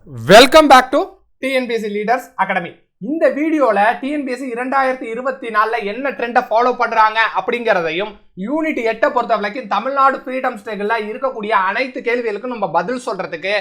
Welcome back to TNPSC Leaders Academy. இந்த வீடியோல TNPSC 2024ல என்ன ட்ரெண்ட ஃபாலோ பண்றாங்க அப்படிங்கறதையும் யூனிட் 8 பொறுத்தவரைக்கும் தமிழ்நாடு ஃப்ரீடம் ஸ்ட்ரகிள்ல இருக்கக்கூடிய அனைத்து கேள்விகளுக்கும் நம்ம பதில் சொல்றதுக்கு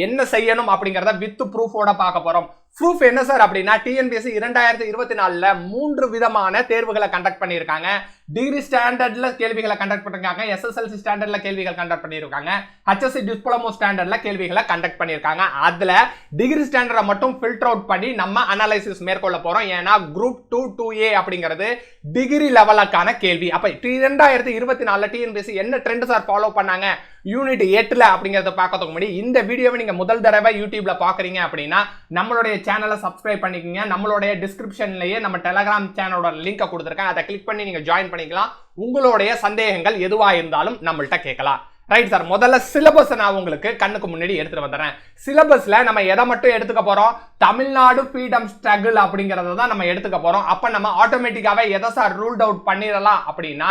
என்ன செய்யணும் அப்படிங்கறத வித் ப்ரூஃபோட பார்க்க போறோம். ப்ரூஃப் என்ன சார் அப்படின்னா TNPSC 2024ல 3 விதமான தேர்வுகளை கண்டக்ட் பண்ணியிருக்காங்க. டிகிரி ஸ்டாண்டர்ட்ல கேள்விகளை கண்டக்ட் பண்ணிருக்காங்க, SSLC ஸ்டாண்டர்ட்ல கேள்விகள் கண்டக்ட் பண்ணிருக்காங்க, HSC டிப்ளமோ ஸ்டாண்டர்ட்ல கேள்விகளை கண்டக்ட் பண்ணிருக்காங்க. அதுல டிகிரி ஸ்டாண்டர்டை மட்டும் ஃபில்டர் அவுட் பண்ணி நம்ம அனாலிசிஸ் மேற்கொள்ள போறோம். ஏன்னா குரூப் 2 2A அப்படிங்கிறது டிகிரி லெவலுக்கான கேள்வி. அப்ப 2024ல TNPSC என்ன ட்ரெண்ட் சார் ஃபாலோ பண்ணாங்க யூனிட் 8ல அப்படிங்கறத பார்க்கிறதுக்கு முன்னாடி இந்த வீடியோவை நீங்க முதல் தடவை யூடியூப்ல பாக்குறீங்க அப்படின்னா நம்மளுடைய சேனலை சப்ஸ்கிரைப் பண்ணிக்கங்க. நம்மளுடைய டிஸ்கிரிப்ஷன்லயே நம்ம டெலிகிராம் சேனலோட லிங்கை கொடுத்திருக்கேன், அதை கிளிக் பண்ணி நீங்க ஜாயின் பண்ணிக்கலாம். உங்களுடைய சந்தேகங்கள் எதுவா இருந்தாலும் நம்மள்ட்ட கேட்கலாம். ரைட் சார், முதல்ல சிலபஸ் நான் உங்களுக்கு கண்ணுக்கு முன்னாடி எடுத்துட்டு வந்துறேன். சிலபஸ்ல நம்ம எதை மட்டும் எடுத்துக்க போறோம்? தமிழ்நாடு ஃப்ரீடம் ஸ்ட்ரகிள் அப்படிங்கறத தான் நம்ம எடுத்துக்க போறோம். அப்ப நம்ம ஆட்டோமேட்டிக்காவே எதை சார் ரூல்ட் அவுட் பண்ணிடலாம் அப்படின்னா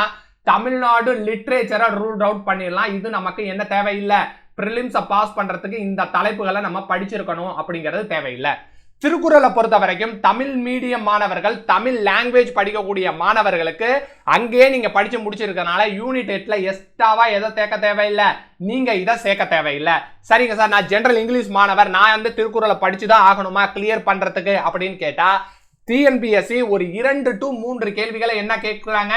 தமிழ்நாடு லிட்ரேச்சரை ரூல்ட் அவுட் பண்ணிடலாம். இது நமக்கு என்ன தேவையில்லை, பிரிலிம்ஸை பாஸ் பண்றதுக்கு இந்த தலைப்புகளை நம்ம படிச்சிருக்கணும் அப்படிங்கிறது தேவையில்லை. திருக்குறளை பொறுத்த வரைக்கும் தமிழ் மீடியம் மாணவர்கள், தமிழ் லாங்குவேஜ் படிக்கக்கூடிய மாணவர்களுக்கு அங்கேயே நீங்க படிச்சு முடிச்சிருக்கனால யூனிட் 8ல எக்ஸ்ட்ராவா எதை சேர்க்க தேவையில்லை, நீங்க இதை சேர்க்க தேவையில்லை. சரிங்க சார், நான் ஜெனரல் இங்கிலீஷ் மாணவர், நான் வந்து திருக்குறளை படிச்சுதான் ஆகணுமா கிளியர் பண்றதுக்கு அப்படின்னு கேட்டா TNPSC ஒரு 2 to 3 கேள்விகளை என்ன கேட்கிறாங்க,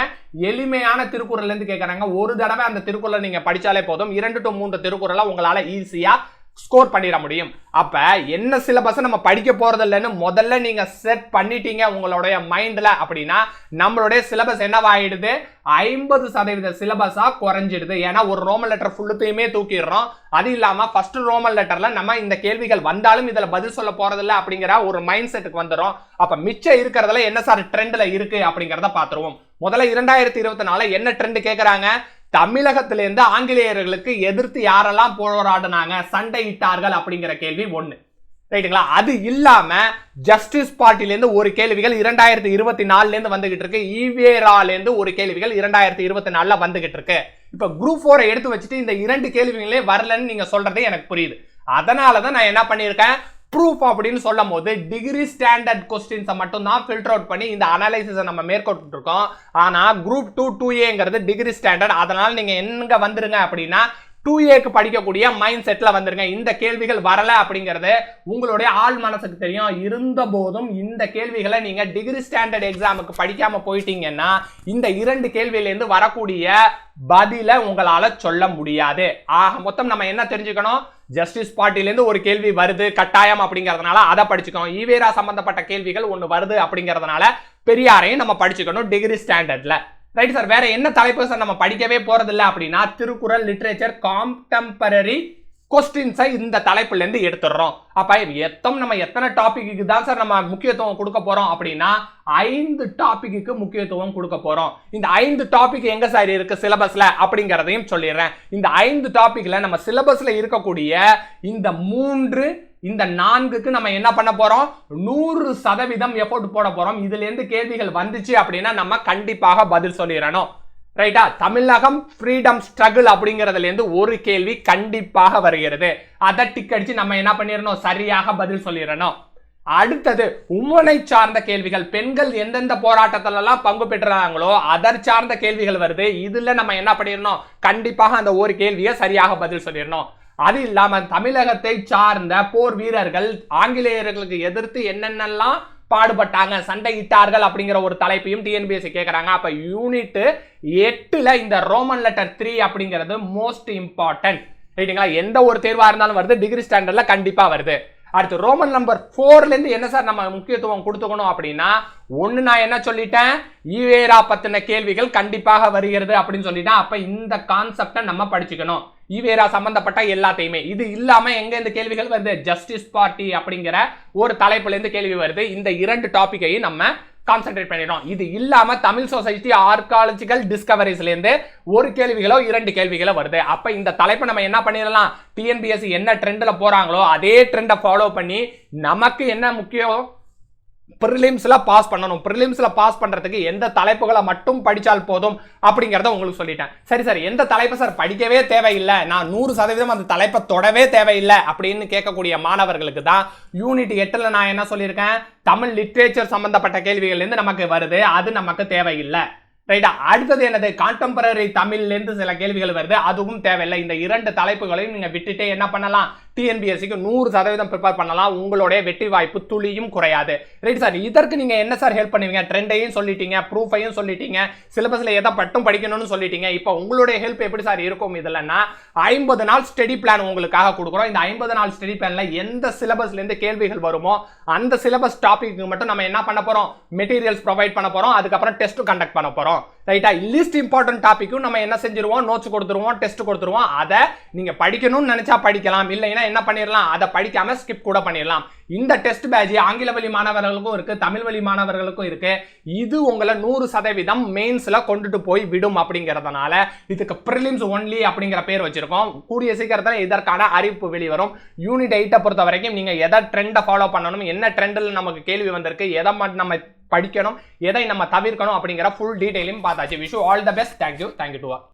எளிமையான திருக்குறள்ல இருந்து கேட்கறாங்க. ஒரு தடவை அந்த திருக்குறளை நீங்க படிச்சாலே போதும், 2 to 3 திருக்குறளை உங்களால ஈஸியா ஸ்கோர் பண்ணிட முடியும். அப்ப என்ன சிலபஸ் நம்ம படிக்க போறது இல்லைன்னு முதல்ல நீங்க செட் பண்ணிட்டீங்க உங்களுடைய மைண்ட்ல அப்படின்னா நம்மளுடைய சிலபஸ் என்னவாயிடுது, 50% சிலபஸா குறைஞ்சிடுது. ஏன்னா ஒரு ரோமன் லெட்டர் ஃபுல்லுத்தையுமே தூக்கிடுறோம். அது இல்லாம ஃபர்ஸ்ட் ரோமன் லெட்டர்ல நம்ம இந்த கேள்விகள் வந்தாலும் இதுல பதில் சொல்ல போறது இல்லை அப்படிங்கிற ஒரு மைண்ட் செட்டுக்கு வந்துடும். அப்ப மிச்சம் இருக்கிறதுல என்ன சார் ட்ரெண்ட்ல இருக்கு அப்படிங்கறத பாத்துருவோம். முதல்ல 2024 என்ன ட்ரெண்ட் கேட்கறாங்க, தமிழகத்திலிருந்து ஆங்கிலேயர்களுக்கு எதிர்த்து யாரெல்லாம் போராடினாங்க, சண்டையிட்டார்கள் அப்படிங்கிற கேள்வி ஒண்ணு. ரைட்டுங்களா? அது இல்லாம ஜஸ்டிஸ் பார்ட்டில இருந்து ஒரு கேள்விகள் 2024ல இருந்து வந்துகிட்டு இருக்கு. ஈவேரால இருந்து ஒரு கேள்விகள் 2024ல வந்துகிட்டு இருக்கு. இப்ப குரூப் 4 எடுத்து வச்சுட்டு இந்த 2 கேள்விகளே வரலன்னு நீங்க சொல்றதே எனக்கு புரியுது. அதனாலதான் நான் என்ன பண்ணிருக்கேன், ப்ரூஃப் அப்படின்னு சொல்லும் போது டிகிரி ஸ்டாண்டர்ட் கொஸ்டின்ஸை மட்டும் தான் ஃபில்டர் அவுட் பண்ணி இந்த அனாலிசிஸை நம்ம மேற்கொண்டு இருக்கோம். ஆனா குரூப் 2 2Aங்கிறது டிகிரி ஸ்டாண்டர்ட். அதனால நீங்க எங்க வந்துருங்க அப்படின்னா 2Aக்கு படிக்கக்கூடிய மைண்ட் செட்ல வந்துருங்க. இந்த கேள்விகள் வரல அப்படிங்கறது உங்களுடைய ஆள் மனசுக்கு தெரியும். இருந்த போதும் இந்த கேள்விகளை நீங்க டிகிரி ஸ்டாண்டர்ட் எக்ஸாமுக்கு படிக்காம போயிட்டீங்கன்னா இந்த 2 கேள்வியில இருந்து வரக்கூடிய பதில உங்களால சொல்ல முடியாது. ஆக மொத்தம் நம்ம என்ன தெரிஞ்சுக்கணும், ஜஸ்டிஸ் பார்ட்டில இருந்து ஒரு கேள்வி வருது கட்டாயம் அப்படிங்கறதுனால அதை படிச்சுக்கணும். ஈவேரா சம்பந்தப்பட்ட கேள்விகள் ஒண்ணு வருது அப்படிங்கறதுனால பெரியாரையும் நம்ம படிச்சுக்கணும் டிகிரி ஸ்டாண்டர்ட்ல. ரைட் சார், வேற என்ன தலைப்பு சார் நம்ம படிக்கவே போறது இல்லை அப்படின்னா திருக்குறள் லிட்ரேச்சர் கான்டெம்பரரி கொஸ்டின்ஸை இந்த தலைப்புல இருந்து எடுத்துடுறோம். அப்ப நம்ம எத்தனை டாபிக்கு தான் சார் நம்ம முக்கியத்துவம் கொடுக்க போறோம் அப்படின்னா 5 டாபிக்கு முக்கியத்துவம் கொடுக்க போறோம். இந்த 5 டாபிக் எங்க சார் இருக்கு சிலபஸ்ல அப்படிங்கறதையும் சொல்லிடுறேன். இந்த 5 டாபிக்ல நம்ம சிலபஸ்ல இருக்கக்கூடிய இந்த 3 இந்த 4க்கு நம்ம என்ன பண்ண போறோம், 100% எஃபோர்ட் போட போறோம். இதுல இருந்து கேள்விகள் வந்துச்சு அப்படின்னா நம்ம கண்டிப்பாக பதில் சொல்லிடணும். ரைட்டா? தமிழகம் ஃப்ரீடம் ஸ்ட்ரகிள் அப்படிங்கறதுல இருந்து ஒரு கேள்வி கண்டிப்பாக வருகிறது. அதை டிக் அடிச்சு நம்ம என்ன பண்ணிடணும், சரியாக பதில் சொல்லிடணும். அடுத்தது உமனை சார்ந்த கேள்விகள், பெண்கள் எந்தெந்த போராட்டத்துல எல்லாம் பங்கு பெற்றாங்களோ அதர் சார்ந்த கேள்விகள் வருது. இதுல நம்ம என்ன பண்ணிடணும், கண்டிப்பாக அந்த ஒரு கேள்வியை சரியாக பதில் சொல்லிடணும். அது இல்லாம தமிழகத்தை சார்ந்த போர் வீரர்கள் ஆங்கிலேயர்களுக்கு எதிர்த்து என்னென்னலாம் பாடுபட்டாங்க, சண்டையிட்டார்கள் அப்படிங்கிற ஒரு தலைப்பையும் TNPSC கேட்கறாங்க. அப்ப யூனிட் 8ல இந்த ரோமன் லெட்டர் 3 அப்படிங்கிறது மோஸ்ட் இம்பார்ட்டன்ட். ரைட்டுங்களா? எந்த ஒரு தேர்வா இருந்தாலும் வருது, டிகிரி ஸ்டாண்டர்ட்ல கண்டிப்பா வருது. அடுத்து ரோமன் நம்பர் 4ல இருந்து என்ன சார் நம்ம முக்கியத்துவம் கொடுத்துக்கணும் அப்படின்னா ஒண்ணு நான் என்ன சொல்லிட்டேன், ஈவேரா பத்தின கேள்விகள் கண்டிப்பாக வருகிறது அப்படின்னு சொல்லிட்டேன். அப்ப இந்த கான்செப்டை நம்ம படிச்சுக்கணும், ஈவேரா சம்பந்தப்பட்ட எல்லாத்தையுமே. இது இல்லாம எங்க இந்த கேள்விகள் வருது, ஜஸ்டிஸ் பார்ட்டி அப்படிங்கிற ஒரு தலைப்புல இருந்து கேள்வி வருது. இந்த 2 டாபிக்கையும் நம்ம கான்சென்ட்ரேட் பண்ணிடுறோம். இது இல்லாம தமிழ் சொசைட்டி ஆர்காலஜிக்கல் டிஸ்கவரிஸ்ல இருந்து ஒரு கேள்விகளோ 2 கேள்விகளோ வருது. அப்ப இந்த தலைப்பை நம்ம என்ன பண்ணிடலாம், TNPSC என்ன ட்ரெண்ட்ல போறாங்களோ அதே ட்ரெண்டை ஃபாலோ பண்ணி நமக்கு என்ன முக்கியம், ப்ரிலிம்ஸ்ல பாஸ் பண்ணணும். ப்ரிலிம்ஸ்ல பாஸ் பண்றதுக்கு எந்த தலைப்புகளை மட்டும் படிச்சால் போதும் அப்படிங்கறத உங்களுக்கு சொல்லிட்டேன். சரி சார், எந்த தலைப்பு சார் படிக்கவே தேவையில்லை, நான் 100% அந்த தலைப்பை தொடவே தேவையில்லை அப்படின்னு கேட்கக்கூடிய மாணவர்களுக்கு தான் யூனிட் 8ல நான் என்ன சொல்லியிருக்கேன், தமிழ் லிட்ரேச்சர் சம்பந்தப்பட்ட கேள்விகள் இருந்து நமக்கு வருது, அது நமக்கு தேவையில்லை. ரைட்டா? அடுத்தது என்னது, கான்டெம்பரரி தமிழ்ல இருந்து சில கேள்விகள் வருது, அதுவும் தேவையில்லை. இந்த 2 தலைப்புகளையும் நீங்க விட்டுட்டே என்ன பண்ணலாம், டிஎன்பிஎஸ்சிக்கு 100% ப்ரிப்பேர் பண்ணலாம். உங்களுடைய வெற்றி வாய்ப்பு துளியும் குறையாது. ரைட் சார், இதற்கு நீங்க என்ன சார் ஹெல்ப் பண்ணுவீங்க? ட்ரெண்டையும் சொல்லிட்டீங்க, ப்ரூஃபையும் சொல்லிட்டீங்க, சிலபஸ்ல எதை பட்டும் படிக்கணும்னு சொல்லிட்டீங்க. இப்போ உங்களுடைய ஹெல்ப் எப்படி சார் இருக்கும் இதுலன்னா, 50 நாள் ஸ்டடி பிளான் உங்களுக்காக கொடுக்குறோம். இந்த 50 நாள் ஸ்டடி பிளான்ல எந்த சிலபஸ்ல இருந்து கேள்விகள் வருமோ அந்த சிலபஸ் டாபிக் மட்டும் நம்ம என்ன பண்ண போறோம், மெட்டீரியல்ஸ் ப்ரொவைட் பண்ண போறோம். அதுக்கப்புறம் டெஸ்ட் கண்டக்ட் பண்ண போறோம். ரைட்டா? லீஸ்ட் இம்பார்ட்டன்ட் டாபிக்கும் நம்ம என்ன செஞ்சிருவோம், நோட்ஸ் கொடுத்துருவோம், டெஸ்ட் கொடுத்துருவோம். அதை நீங்க படிக்கணும்னு நினைச்சா படிக்கலாம், இல்லைன்னா என்ன பண்ணிடலாம், அதை படிக்காம ஸ்கிப் கூட பண்ணிடலாம். இந்த டெஸ்ட் பேட்ச் ஆங்கில வழி மாணவர்களுக்கும் இருக்கு, தமிழ் வழி மாணவர்களுக்கும் இருக்கு. இது உங்களை 100% மெயின்ஸ்ல கொண்டுட்டு போய் விடும். அப்படிங்கறதுனால இதுக்கு பிரிலிம்ஸ் ஒன்லி அப்படிங்கிற பேர் வச்சிருக்கோம். கூடிய சீக்கிரத்தில் இதற்கான அறிவிப்பு வெளிவரும். யூனிட் 8 பொறுத்த வரைக்கும் நீங்க எதை ட்ரெண்டை ஃபாலோ பண்ணணும், என்ன ட்ரெண்டில் நமக்கு கேள்வி வந்திருக்கு, எதை நம்ம படிக்கணும், எதை நம்ம தவிர்க்கணும் அப்படிங்கிற ஃபுல் டீடைலையும் பார்த்தாச்சு. Wish you all the best. Thank you to all.